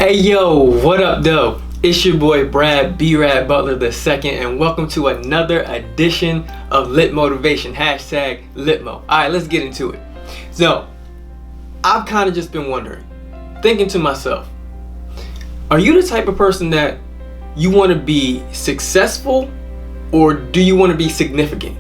Hey yo, what up though? It's your boy Brad B-Rad Butler II, and welcome to another edition of Lit Motivation, hashtag Litmo. Alright, let's get into it. So, I've kind of just been wondering, thinking to myself, are you the type of person that you want to be successful, or do you want to be significant?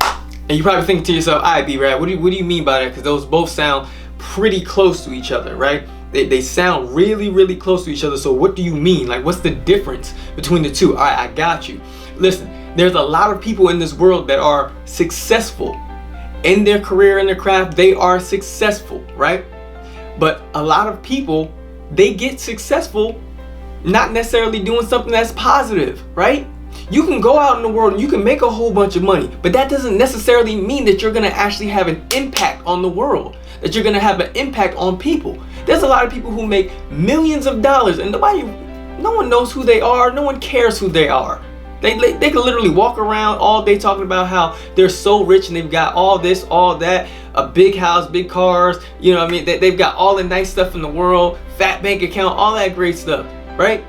And you're probably thinking to yourself, alright B-Rad, what do you mean by that? Because those both sound pretty close to each other, right? They sound really close to each other. So what do you mean? Like, what's the difference between the two? All right, I got you. Listen, there's a lot of people in this world that are successful in their career, in their craft. They are successful, right? But a lot of people, they get successful not necessarily doing something that's positive, right? You can go out in the world and you can make a whole bunch of money, but that doesn't necessarily mean that you're going to actually have an impact on the world, that you're going to have an impact on people. There's a lot of people who make millions of dollars and no one knows who they are. No one cares who they are. They can literally walk around all day talking about how they're so rich and they've got all this, all that, a big house, big cars, you know what I mean? They've got all the nice stuff in the world, fat bank account, all that great stuff, right?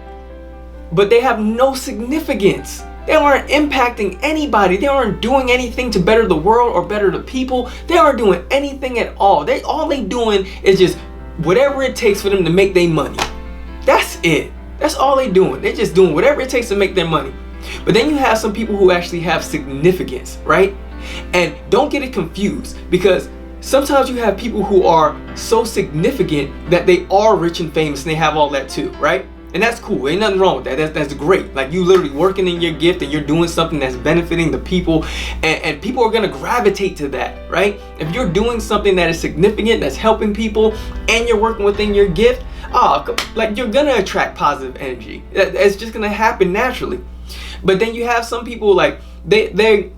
But they have no significance. They aren't impacting anybody. They aren't doing anything to better the world or better the people. They aren't doing anything at all. All they doing is just whatever it takes for them to make their money. That's it. That's all they doing. They're just doing whatever it takes to make their money. But then you have some people who actually have significance, right? And don't get it confused, because sometimes you have people who are so significant that they are rich and famous and they have all that too, right? And that's cool. Ain't nothing wrong with that. That's great. Like, you literally working in your gift and you're doing something that's benefiting the people, and people are going to gravitate to that, right? If you're doing something that is significant, that's helping people, and you're working within your gift, like, you're going to attract positive energy. It's just going to happen naturally. But then you have some people, like, they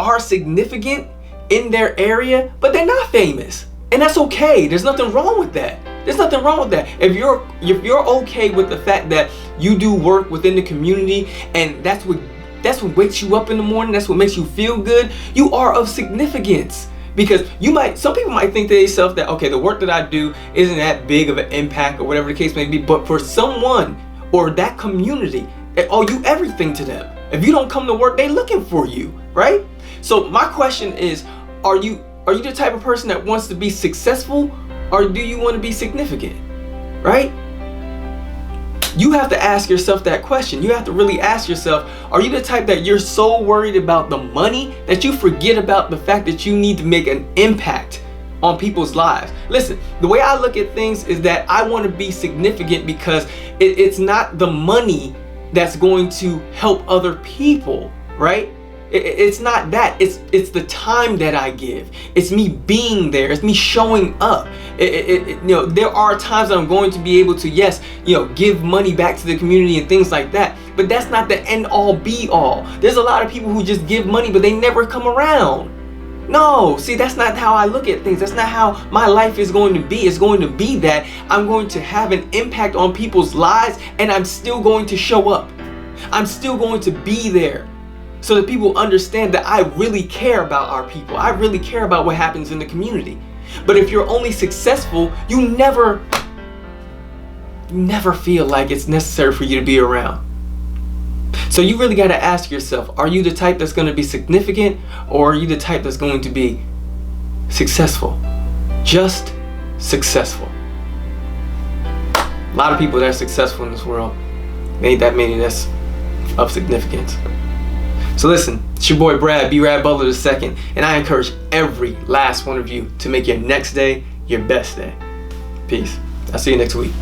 are significant in their area, but they're not famous. And that's okay. There's nothing wrong with that. There's nothing wrong with that. If you're okay with the fact that you do work within the community and that's what wakes you up in the morning, that's what makes you feel good, you are of significance. Because some people might think to themselves that, okay, the work that I do isn't that big of an impact or whatever the case may be, but for someone or that community, you everything to them. If you don't come to work, they're looking for you, right? So my question is, are you the type of person that wants to be successful, or do you want to be significant, right? You have to ask yourself that question. You have to really ask yourself, are you the type that you're so worried about the money that you forget about the fact that you need to make an impact on people's lives? Listen, the way I look at things is that I want to be significant because it's not the money that's going to help other people, right? It's not that. It's the time that I give. It's me being there. It's me showing up. There are times that I'm going to be able to, yes, give money back to the community and things like that. But that's not the end all be all. There's a lot of people who just give money, but they never come around. No, see, that's not how I look at things. That's not how my life is going to be. It's going to be that I'm going to have an impact on people's lives, and I'm still going to show up. I'm still going to be there, so that people understand that I really care about our people. I really care about what happens in the community. But if you're only successful, you never feel like it's necessary for you to be around. So you really got to ask yourself, are you the type that's going to be significant, or are you the type that's going to be successful? Just successful. A lot of people that are successful in this world, ain't that many that's of significance. So listen, it's your boy Brad B-Rad Butler II, and I encourage every last one of you to make your next day your best day. Peace. I'll see you next week.